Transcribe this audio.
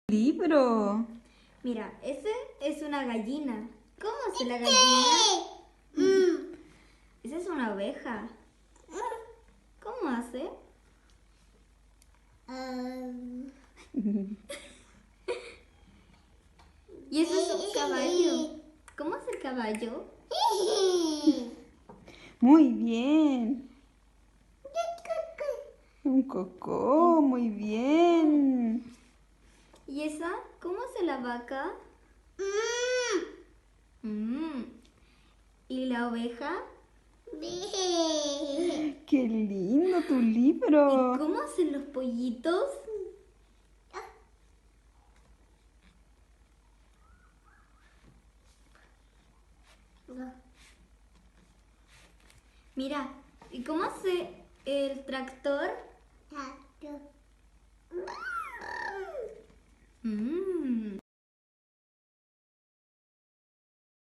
Libro. Mira, ese es una gallina. ¿Cómo hace la gallina? Esa es una oveja. ¿Cómo hace? Y eso es un caballo. ¿Cómo hace el caballo? Muy bien. Un cocó, muy bien. ¿Y esa? ¿Cómo hace la vaca? Mm. ¿Y la oveja? Qué lindo tu ¿Y libro. cómo hacen los pollitos? Mira, ¿y cómo hace el tractor? Mm.